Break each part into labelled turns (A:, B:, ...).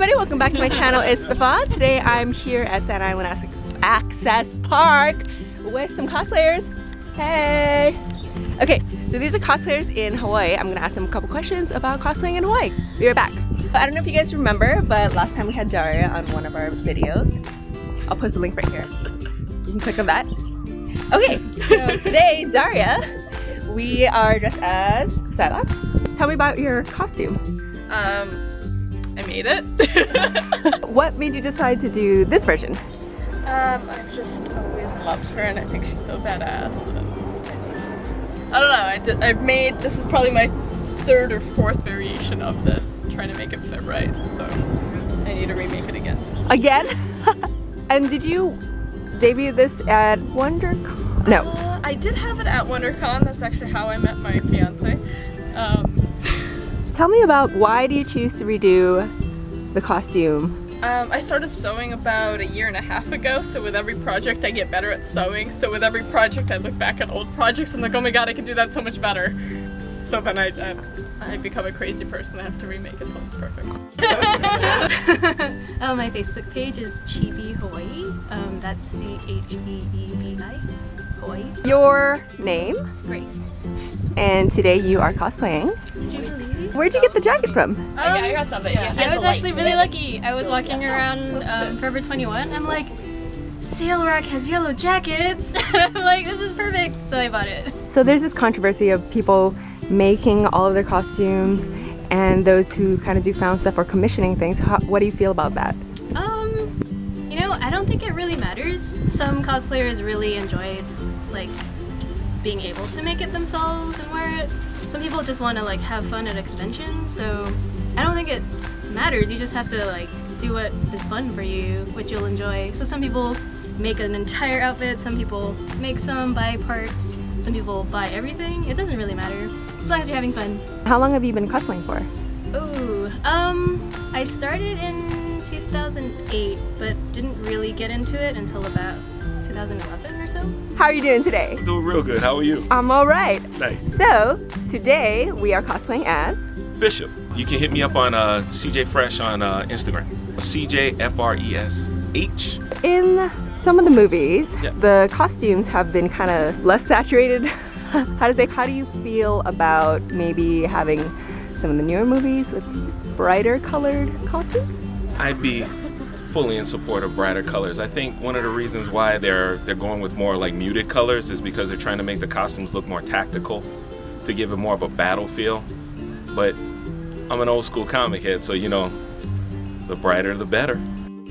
A: everybody, welcome back to my channel. It's Safa. Today I'm here at Staten Island Access Park with some cosplayers. Hey! Okay, so these are cosplayers in Hawaii. I'm gonna ask them a couple questions about cosplaying in Hawaii. Be right back. I don't know if you guys remember, but last time we had Daria on one of our videos. I'll post a link right here. You can click on that. Okay, so today, Daria, we are dressed as Sarah. Tell me about your costume.
B: I made it.
A: What made you decide to do this version?
B: I've just always loved her and I think she's so badass. And I don't know, this is probably my third or fourth variation of this, trying to make it fit right, so I need to remake it again.
A: Again? And did you debut this at WonderCon? No.
B: I did have it at WonderCon. That's actually how I met my fiance.
A: Tell me about why do you choose to redo the costume?
B: I started sewing about 1.5 years ago, so with every project I get better at sewing. So with every project I look back at old projects and like, oh my god, I can do that so much better. So then I become a crazy person. I have to remake it until it's perfect.
C: My Facebook page is Chibi Hawaii. That's CHEEBI Hawaii.
A: Your name?
C: Grace.
A: And today you are cosplaying.
C: Did you believe?
A: Where'd you get the jacket from?
B: I got something.
C: Yeah. I was actually really lucky. I was walking around Forever 21. I'm like, Sail Rock has yellow jackets. I'm like, this is perfect. So I bought it.
A: So there's this controversy of people making all of their costumes and those who kind of do found stuff or commissioning things. What do you feel about that?
C: You know, I don't think it really matters. Some cosplayers really enjoy like being able to make it themselves and wear it. Some people just want to like have fun at a convention, so I don't think it matters. You just have to like do what is fun for you, what you'll enjoy. So some people make an entire outfit, some people make some, buy parts, some people buy everything. It doesn't really matter, as long as you're having fun.
A: How long have you been cosplaying for?
C: Ooh, I started in 2008, but didn't really get into it until about 2011 or so.
A: How are you doing today?
D: I'm doing real good. How are you?
A: I'm all right.
D: Nice.
A: So today we are cosplaying as
D: Bishop. You can hit me up on CJ Fresh on Instagram. CJFRESH.
A: In some of the movies,
D: Yeah.
A: the costumes have been kind of less saturated. How do you feel about maybe having some of the newer movies with brighter colored costumes?
D: I'd be fully in support of brighter colors. I think one of the reasons why they're going with more like muted colors is because they're trying to make the costumes look more tactical, to give it more of a battle feel. But I'm an old school comic head, so you know, the brighter the better.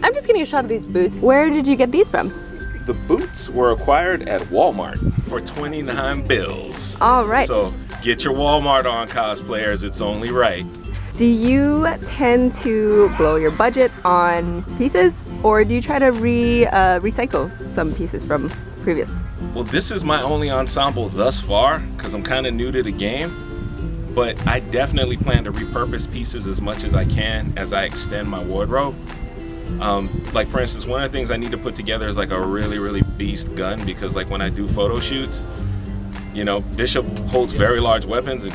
A: I'm just getting a shot of these boots. Where did you get these from?
D: The boots were acquired at Walmart for 29 bills.
A: All right.
D: So get your Walmart on, cosplayers. It's only right.
A: Do you tend to blow your budget on pieces, or do you try to recycle some pieces from previous?
D: Well, this is my only ensemble thus far because I'm kind of new to the game, but I definitely plan to repurpose pieces as much as I can as I extend my wardrobe. Like for instance, one of the things I need to put together is like a really beast gun, because like when I do photo shoots, you know, Bishop holds very large weapons and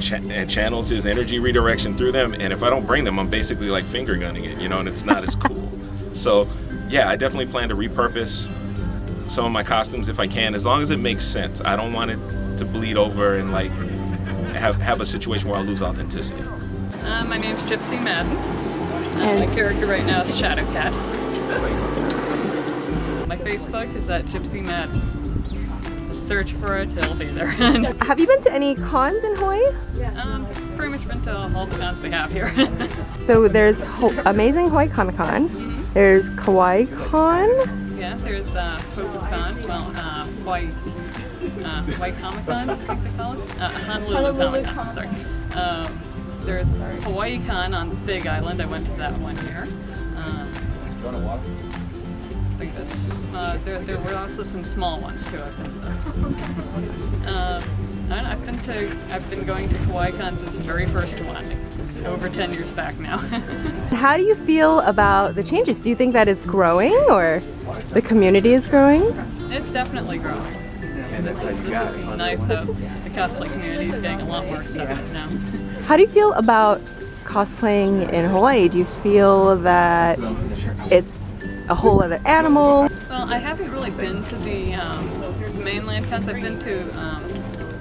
D: channels his energy redirection through them, and if I don't bring them, I'm basically like finger gunning it, you know, and it's not as cool. So yeah, I definitely plan to repurpose some of my costumes if I can, as long as it makes sense. I don't want it to bleed over and like have a situation where I lose authenticity.
B: My name's Gypsy Madden. My character right now is Shadowcat. My Facebook is at Gypsy Madden. Search for it, it'll be there.
A: Have you been to any cons in Hawaii?
B: Pretty much been to all the cons they have here.
A: So there's Amazing Hawaii Comic Con, there's Kauai Con.
B: Yeah, there's PokeCon, well, Hawaii Comic Con, I think they call it. Honolulu Comic Con, sorry. There's Hawaii Con on Big Island, I went to that one year. There were also some small ones too. I've been to those. I've been going to Hawaii Con since the very first one. It's over 10 years back now.
A: How do you feel about the changes? Do you think that is growing, or the community is growing?
B: It's definitely growing. This is nice. The cosplay community is getting a lot more accepted now.
A: How do you feel about cosplaying in Hawaii? Do you feel that it's a whole other animal?
B: Well, I haven't really been to the mainland cons. I've been to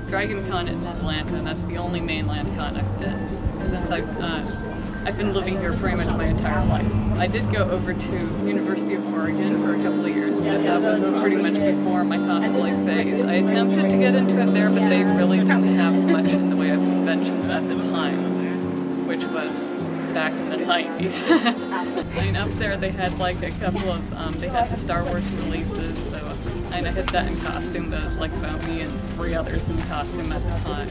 B: Dragon Con in Atlanta, and that's the only mainland con I've been since I've been living here pretty much my entire life. I did go over to University of Oregon for a couple of years, but that was pretty much before my cosplay phase. I attempted to get into it there, but they really didn't have much in the way of conventions at the time, which was back in the 90s. And up there they had like a couple of, they had the Star Wars releases, so I hit that in costume. That was like about me and 3 others in costume at the time.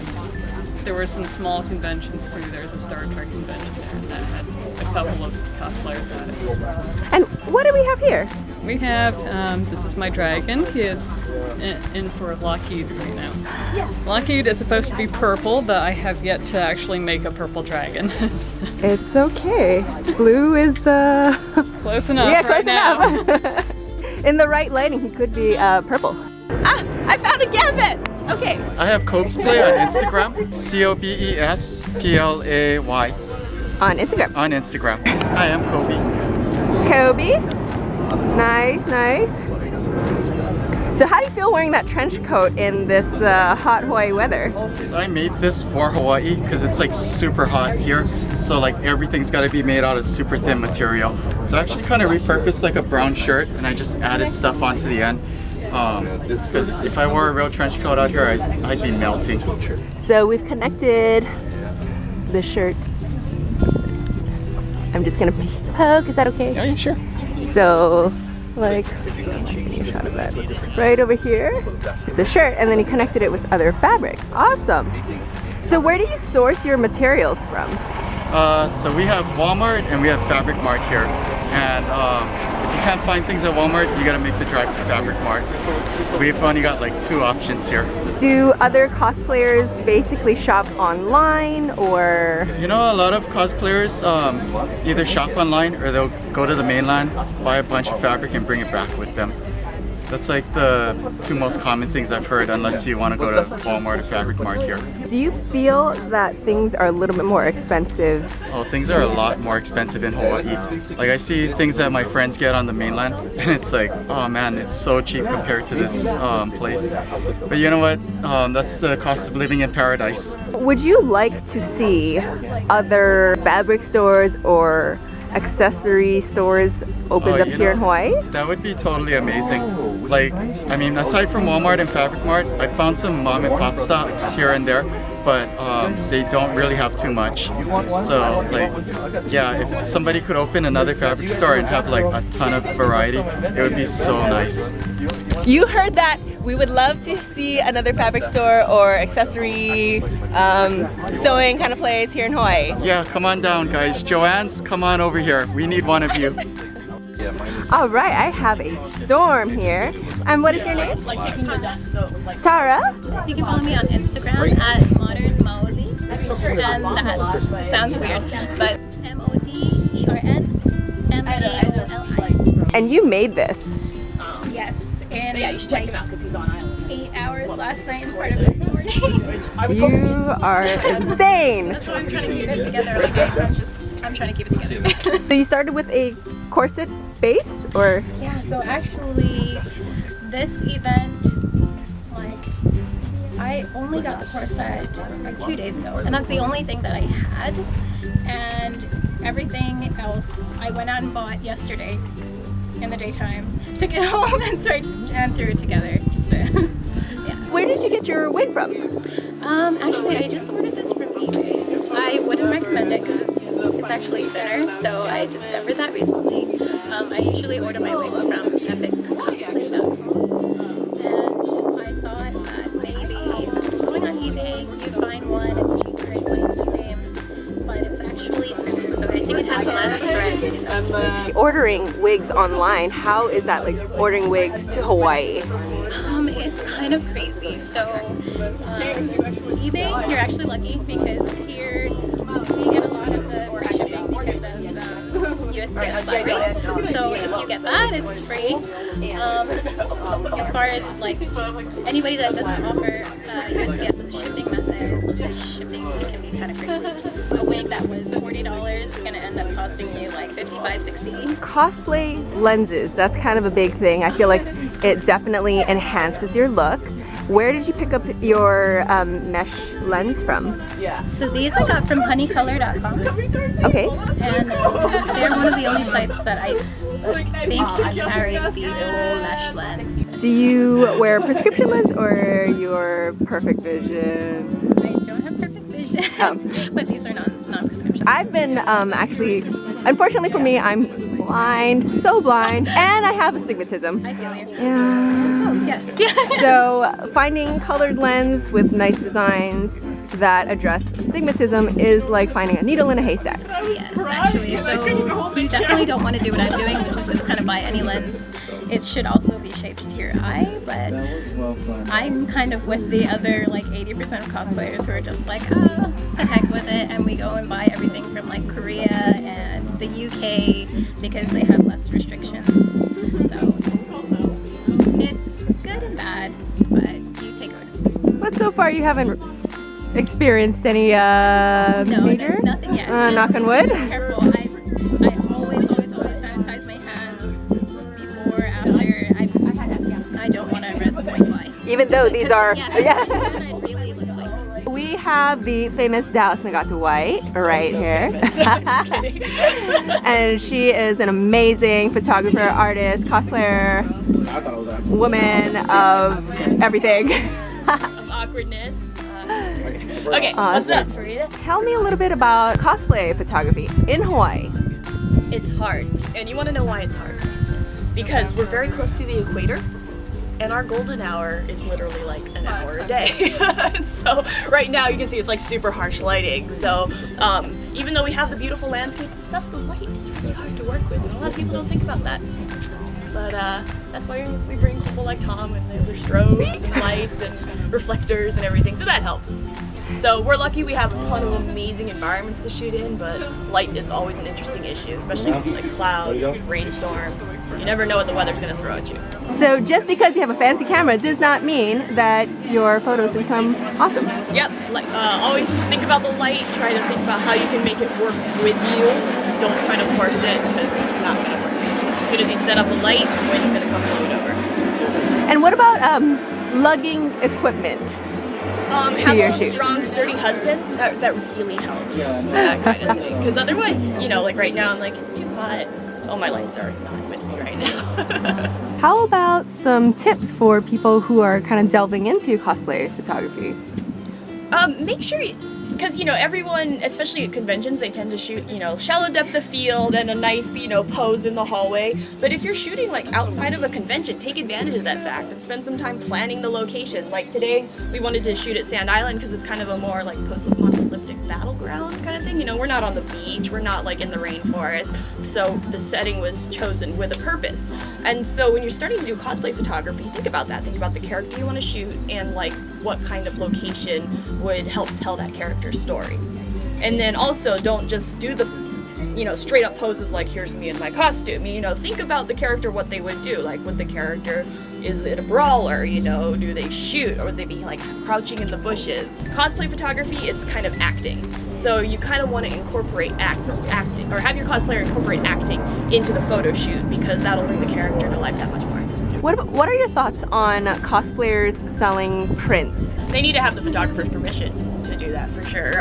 B: There were some small conventions too. There's a Star Trek convention there that had a couple of cosplayers at it.
A: And what do we have here?
B: We have, this is my dragon. He is in for Lockheed right now. Lockheed is supposed to be purple, but I have yet to actually make a purple dragon.
A: It's okay. Blue is
B: Close enough
A: yeah,
B: right
A: close
B: now.
A: enough. In the right lighting, he could be purple. Ah, I found a gambit. Okay.
E: I have Cosplay on Instagram, Cobesplay
A: On Instagram.
E: on Instagram. I am Kobe.
A: Kobe. Nice, nice. So how do you feel wearing that trench coat in this hot Hawaii weather?
E: So I made this for Hawaii because it's like super hot here. So like everything's got to be made out of super thin material. So I actually kind of repurposed like a brown shirt and I just added stuff onto the end. Because if I wore a real trench coat out here, I'd be melting.
A: So we've connected the shirt. I'm just gonna poke, is that okay?
E: Yeah, sure.
A: So, like, getting a shot of that. Right over here, it's a shirt, and then you connected it with other fabric. Awesome. So where do you source your materials from?
E: So we have Walmart and we have Fabric Mart here. And if you can't find things at Walmart, you gotta make the drive to Fabric Mart. We've only got like 2 options here.
A: Do other cosplayers basically shop online, or?
E: You know, a lot of cosplayers either shop online or they'll go to the mainland, buy a bunch of fabric and bring it back with them. That's like the 2 most common things I've heard, unless you want to go to Walmart or Fabric Mart here.
A: Do you feel that things are a little bit more expensive?
E: Oh, things are a lot more expensive in Hawaii. Like I see things that my friends get on the mainland and it's like, oh man, it's so cheap compared to this place. But you know what? That's the cost of living in paradise.
A: Would you like to see other fabric stores or accessory stores opened up here in Hawaii?
E: That would be totally amazing. Like, I mean, aside from Walmart and Fabric Mart, I found some mom and pop shops here and there, but they don't really have too much. So, like, yeah, if somebody could open another fabric store and have like a ton of variety, it would be so nice.
A: You heard that. We would love to see another fabric store or accessory sewing kind of place here in Hawaii.
E: Yeah, come on down, guys. Joanne's, come on over here. We need one of you.
A: All right, I have a storm here. And what is your name? Tara?
C: So you can follow me on Instagram at Modern Maoli, and that sounds weird, but MODERNMAOLI.
A: And you made this.
C: Yes, and yeah, you should check him out because he's on island. 8 hours last night and part of this morning.
A: You are insane.
C: That's why I'm trying to keep it together. Like I'm trying to keep it together.
A: So you started with a corset base, or?
C: Yeah, so actually this event, like, I only got the corset like 2 days ago, and that's the only thing that I had, and everything else I went out and bought yesterday in the daytime, took it home and threw it together. Just to, yeah.
A: Where did you get your wig from?
C: Actually I just ordered this from eBay. I wouldn't recommend it because it's actually thinner, so I discovered that recently. I usually order my wigs from epicCosplay.com, and I thought that maybe going on eBay you'd find one, it's cheaper, it's like the same, but it's actually thinner, so I think it has less threads.
A: Ordering wigs online, how is that, like ordering wigs to Hawaii?
C: It's kind of crazy. So eBay, you're actually lucky because here we get a lot of the free shipping because of USPS flat rate. So if you get that, it's free. As far as like anybody that doesn't offer USPS as a shipping method, shipping can be kind of crazy. A wig that was $40 is going to end up costing you like $55, $60.
A: Cosplay lenses, that's kind of a big thing. I feel like it definitely enhances your look. Where did you pick up your mesh lens from?
C: So these I got from honeycolor.com.
A: Okay.
C: And they're one of the only sites that I think can carry the dual mesh lens.
A: Do you wear prescription lens or your perfect vision?
C: I don't have perfect vision, but these are non-prescription.
A: I've been actually, unfortunately for me, I'm blind, so blind, and I have astigmatism.
C: I feel you.
A: Yeah.
C: Oh, yes.
A: So finding colored lens with nice designs that address astigmatism is like finding a needle in a haystack.
C: Yes, actually. So you definitely don't want to do what I'm doing, which is just kind of buy any lens. It should also be shaped to your eye, but I'm kind of with the other like 80% of cosplayers who are just like, oh, to heck with it, and we go and buy everything from like Korea and the UK because they have less restrictions. So it's good and bad, but you take a risk.
A: But so far you haven't experienced any major?
C: Nothing yet.
A: Knock on wood?
C: Be careful. I always sanitize my hands before, after. I don't want to risk going blind.
A: Even though these are,
C: Yeah. I really look like.
A: We have the famous Dallas Nagata White right here. And she is an amazing photographer, artist, cosplayer, woman of everything.
B: Of awkwardness. Okay, what's up, Farida?
A: Tell me a little bit about cosplay photography in Hawaii.
F: It's hard, and you want to know why it's hard? Because we're very close to the equator, and our golden hour is literally like an hour a day. So right now you can see it's like super harsh lighting. So even though we have the beautiful landscape and stuff, the light is really hard to work with, and a lot of people don't think about that. But that's why we bring people like Tom and there's strobes and lights and reflectors and everything, so that helps. So we're lucky we have a ton of amazing environments to shoot in, but light is always an interesting issue, especially with like clouds, rainstorms. You never know what the weather's going to throw at you.
A: So just because you have a fancy camera does not mean that your photos become awesome.
F: Yep, like always think about the light, try to think about how you can make it work with you. Don't try to force it because it's not going to work. As soon as you set up the light, the wind's going to come blowing over.
A: And what about lugging equipment?
F: Have a strong, sturdy husband. That really helps. That kind of thing. Because otherwise, you know, like right now, I'm like, it's too hot. Oh, my lights are not with me right now.
A: How about some tips for people who are kind of delving into cosplay photography?
F: Make sure because you know everyone, especially at conventions, they tend to shoot shallow depth of field and a nice pose in the hallway. But if you're shooting like outside of a convention, take advantage of that fact and spend some time planning the location. Like today, we wanted to shoot at Sand Island because it's kind of a more like post-apocalyptic battleground kind of thing. You know, we're not on the beach, we're not like in the rainforest, so the setting was chosen with a purpose. And so when you're starting to do cosplay photography, think about that. Think about the character you want to shoot and like what kind of location would help tell that character's story. And then also don't just do the straight up poses like here's me in my costume. Think about the character, what they would do. Like would the character, is it a brawler, do they shoot, or would they be like crouching in the bushes? Cosplay photography is kind of acting. So you kind of want to incorporate acting, or have your cosplayer incorporate acting into the photo shoot because that'll bring the character to life that much more.
A: What are your thoughts on cosplayers selling prints?
F: They need to have the photographer's permission to do that for sure.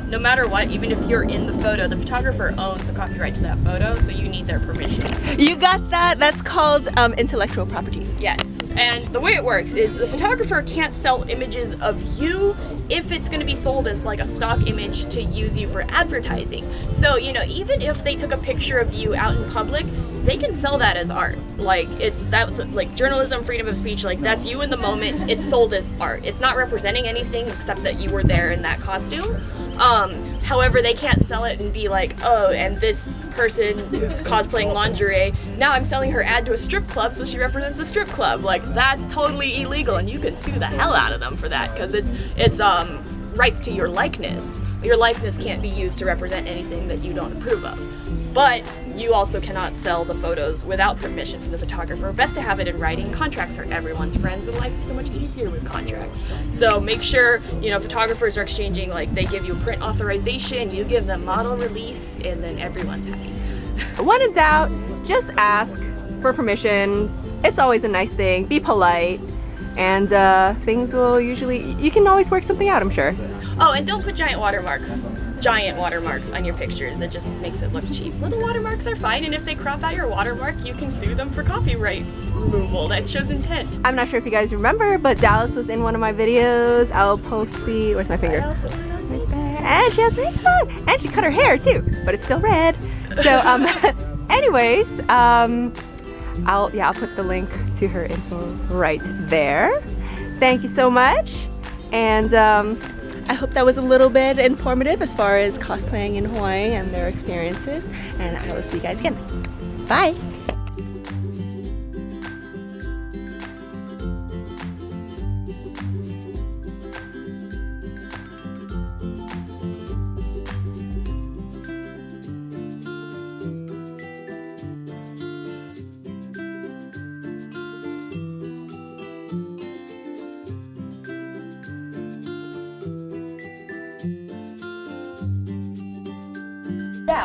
F: No matter what, even if you're in the photo, the photographer owns the copyright to that photo, so you need their permission.
A: You got that? That's called intellectual property.
F: Yes, and the way it works is the photographer can't sell images of you if it's going to be sold as like a stock image to use you for advertising. So, even if they took a picture of you out in public, they can sell that as art. Like that's like journalism, freedom of speech, like that's you in the moment, it's sold as art. It's not representing anything except that you were there in that costume. However, they can't sell it and be like, oh, and this person who's cosplaying lingerie, now I'm selling her ad to a strip club so she represents the strip club. Like that's totally illegal and you can sue the hell out of them for that because it's rights to your likeness. your likeness can't be used to represent anything that you don't approve of. But you also cannot sell the photos without permission from the photographer. Best to have it in writing. Contracts are everyone's friends, and life is so much easier with contracts. So make sure, photographers are exchanging, like they give you print authorization, you give them model release, and then everyone's happy.
A: When in doubt, just ask for permission. It's always a nice thing. Be polite, and things will you can always work something out, I'm sure.
F: Oh, and don't put giant watermarks on your pictures. It just makes it look cheap. Little watermarks are fine, and if they crop out your watermark, you can sue them for copyright removal. That shows intent.
A: I'm not sure if you guys remember, but Dallas was in one of my videos. I'll post where's my finger? Right there. And she has makeup on, and she cut her hair too, but it's still red. So anyways, I'll put the link to her info right there. Thank you so much, and I hope that was a little bit informative as far as cosplaying in Hawaii and their experiences, and I will see you guys again. Bye!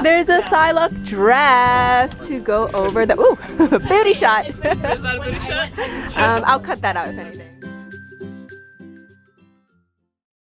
A: There's a Psylocke dress to go over the booty shot.
B: Is that a booty shot?
A: I'll cut that out if anything.